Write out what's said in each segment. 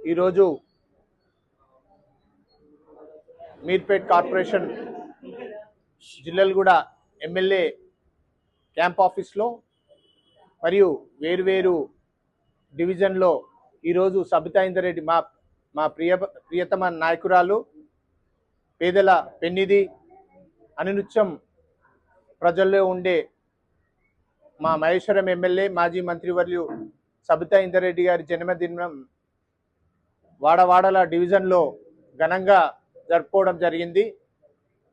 ఈరోజు Meerpet corporation Jillelaguda MLA camp ఆఫీస్లో మరియు వేరువేరు డివిజన్లో ఈరోజు సబితా ఇంద్రారెడ్డి మా ప్రియతమ నాయకురాలు పేదల పెన్నిధి అనునిత్యం ప్రజల్లో ఉండే మా మహేశ్వరం ఎమ్మెల్యే మాజీ మంత్రివర్యు సబితా ఇంద్రారెడ్డి గారి జన్మదినం వాడవాడల డివిజన్లో ఘనంగా జరుపుకోవడం జరిగింది.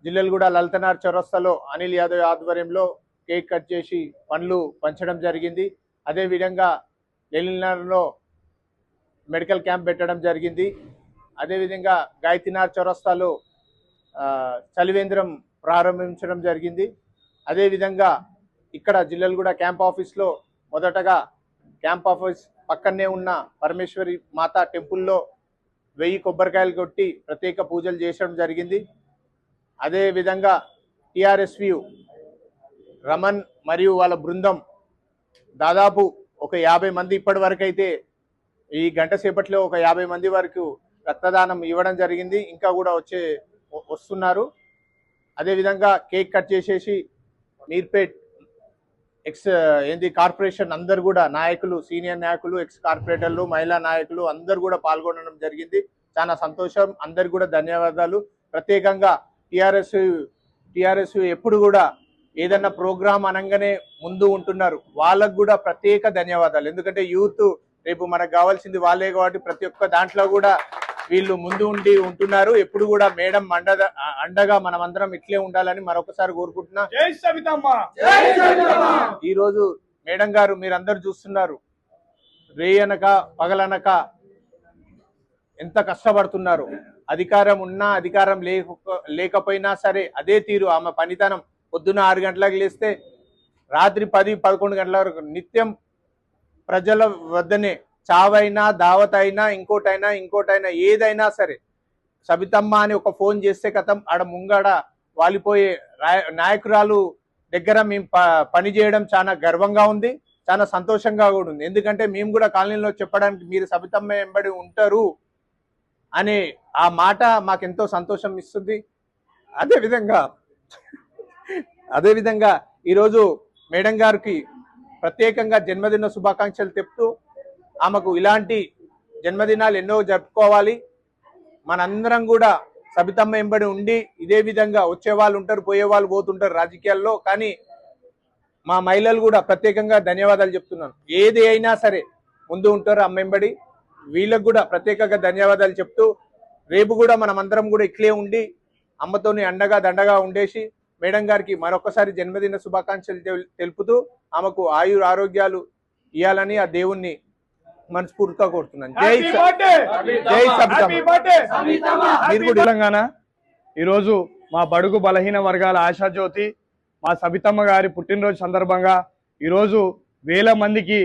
జిల్లెలగూడ లలితనార్ చౌరస్తాలో అనిల్ యాదవ్ ఆధ్వర్యంలో కేక్ కట్ చేసి పండ్లు పంచడం జరిగింది. అదేవిధంగా లెలినార్లో మెడికల్ క్యాంప్ పెట్టడం జరిగింది. అదేవిధంగా గాయత్రీనార్ చౌరస్తాలో చలివేంద్రం ప్రారంభించడం జరిగింది. అదేవిధంగా ఇక్కడ జిల్లెలగూడ క్యాంప్ ఆఫీస్లో మొదటగా క్యాంప్ ఆఫీస్ పక్కనే ఉన్న పరమేశ్వరి మాతా టెంపుల్లో 1000 కొబ్బరికాయలు కొట్టి ప్రత్యేక పూజలు చేయడం జరిగింది. అదేవిధంగా టిఆర్ఎస్యు రమణ్ మరియు వాళ్ళ బృందం దాదాపు ఒక 50 మంది ఇప్పటి వరకు అయితే ఈ గంట సేపట్లో ఒక 50 మంది వరకు రక్తదానం ఇవ్వడం జరిగింది. ఇంకా కూడా వస్తున్నారు. అదేవిధంగా కేక్ కట్ చేసేసి మీర్పేట్ కార్పొరేషన్ అందరు కూడా నాయకులు, సీనియర్ నాయకులు, ఎక్స్ కార్పొరేటర్లు, మహిళా నాయకులు అందరు కూడా పాల్గొనడం జరిగింది. చాలా సంతోషం. అందరు కూడా ధన్యవాదాలు. ప్రత్యేకంగా టిఆర్ఎస్ ఎప్పుడు కూడా ఏదన్నా ప్రోగ్రాం అనగానే ముందు ఉంటున్నారు. వాళ్ళకు కూడా ప్రత్యేక ధన్యవాదాలు. ఎందుకంటే యూత్ రేపు మనకు కావాల్సింది వాళ్ళే కాబట్టి ప్రతి ఒక్క దాంట్లో కూడా వీళ్ళు ముందు ఉండి ఉంటున్నారు. ఎప్పుడు కూడా మేడం అండగా మనమందరం ఇట్లే ఉండాలని మరొకసారి కోరుకుంటున్నా. జై సబితమ్మ. ఈ రోజు మేడం గారు మీరందరూ చూస్తున్నారు, రేయనక పగలనక ఎంత కష్టపడుతున్నారు. అధికారం ఉన్నా అధికారం లేకపోయినా సరే అదే తీరు ఆమె పనితనం. పొద్దున 6 గంటలకు లేస్తే రాత్రి 10-11 గంటల వరకు నిత్యం ప్రజల వద్దనే చావైనా దావత్ అయినా ఇంకోటైనా ఏదైనా సరే సబితమ్మ అని ఒక ఫోన్ చేస్తే కథం ఆడ ముంగడ వాలిపోయే నాయకురాలు దగ్గర మేము పని చేయడం చాలా గర్వంగా ఉంది, చాలా సంతోషంగా కూడా ఉంది. ఎందుకంటే మేము కూడా కాలనీలో చెప్పడానికి మీరు సబితమ్మ వెంబడి ఉంటారు అనే ఆ మాట మాకెంతో సంతోషం ఇస్తుంది. అదేవిధంగా ఈరోజు మేడం గారికి ప్రత్యేకంగా జన్మదిన శుభాకాంక్షలు చెప్తూ ఆమెకు ఇలాంటి జన్మదినాలు ఎన్నో జరుపుకోవాలి. మనందరం కూడా సబితమ్మ వెంబడి ఉండి ఇదే విధంగా వచ్చేవాళ్ళు ఉంటారు, పోయేవాళ్ళు పోతుంటారు రాజకీయాల్లో. కానీ మా మహిళలు కూడా ప్రత్యేకంగా ధన్యవాదాలు చెప్తున్నాను. ఏది అయినా సరే ముందు ఉంటారు అమ్మ వెంబడి. వీళ్ళకు కూడా ప్రత్యేకంగా ధన్యవాదాలు చెప్తూ రేపు కూడా మనమందరం కూడా ఇట్లే ఉండి అమ్మతోని అండగా దండగా ఉండేసి మేడం గారికి మరొకసారి జన్మదిన శుభాకాంక్షలు తెలుపుతూ ఆమెకు ఆయుర ఆరోగ్యాలు ఇవ్వాలని ఆ దేవుణ్ణి మనస్ఫూర్తిగా కోరుతున్నాను. జై సబితమ్మ. తెలంగాణ ఈరోజు మా బడుగు బలహీన వర్గాల ఆశాజ్యోతి మా సబితమ్మ గారి పుట్టినరోజు సందర్భంగా ఈరోజు 1000 మందికి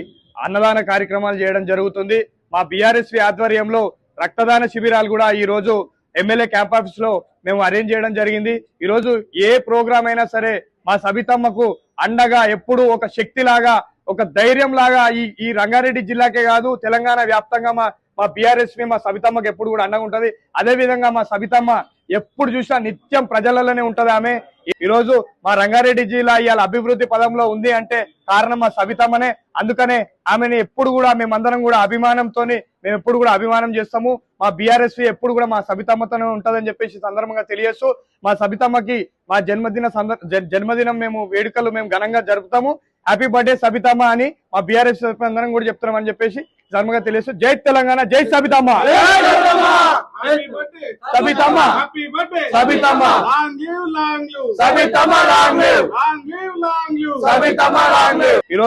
అన్నదాన కార్యక్రమాలు చేయడం జరుగుతుంది. మా బీఆర్ఎస్వి ఆధ్వర్యంలో రక్తదాన శిబిరాలు కూడా ఈ రోజు ఎమ్మెల్యే క్యాంప్ ఆఫీస్ లో మేము అరేంజ్ చేయడం జరిగింది. ఈరోజు ఏ ప్రోగ్రాం అయినా సరే మా సబితమ్మకు అండగా ఎప్పుడు ఒక శక్తి లాగా, ఒక ధైర్యం లాగా ఈ రంగారెడ్డి జిల్లాకే కాదు తెలంగాణ వ్యాప్తంగా మా బీఆర్ఎస్వి మా సబితమ్మకు ఎప్పుడు కూడా అండగా ఉంటది. అదే విధంగా మా సబితమ్మ ఎప్పుడు చూసినా నిత్యం ప్రజలలోనే ఉంటది. ఆమె ఈరోజు మా రంగారెడ్డి జిల్లా ఇవాళ అభివృద్ధి పదంలో ఉంది అంటే కారణం మా సబితమ్మనే. అందుకనే ఆమెని ఎప్పుడు కూడా మేమందరం కూడా అభిమానంతోని మేము ఎప్పుడు కూడా అభిమానం చేస్తాము. మా బీఆర్ఎస్వి ఎప్పుడు కూడా మా సబితమ్మతోనే ఉంటదని చెప్పేసి సందర్భంగా తెలియజేస్తూ మా సబితమ్మకి మా జన్మదినం మేము వేడుకలు మేము ఘనంగా జరుపుతాము. హ్యాపీ బర్త్డే సబితమ్మ అని మా బీఆర్ఎస్ అందరం కూడా చెప్తున్నామని చెప్పేసి ధర్మంగా తెలియజేస్తూ జై తెలంగాణ, జై సబితమ్మ. సబితమ్మ సబితమ్మ సబితమ్మ.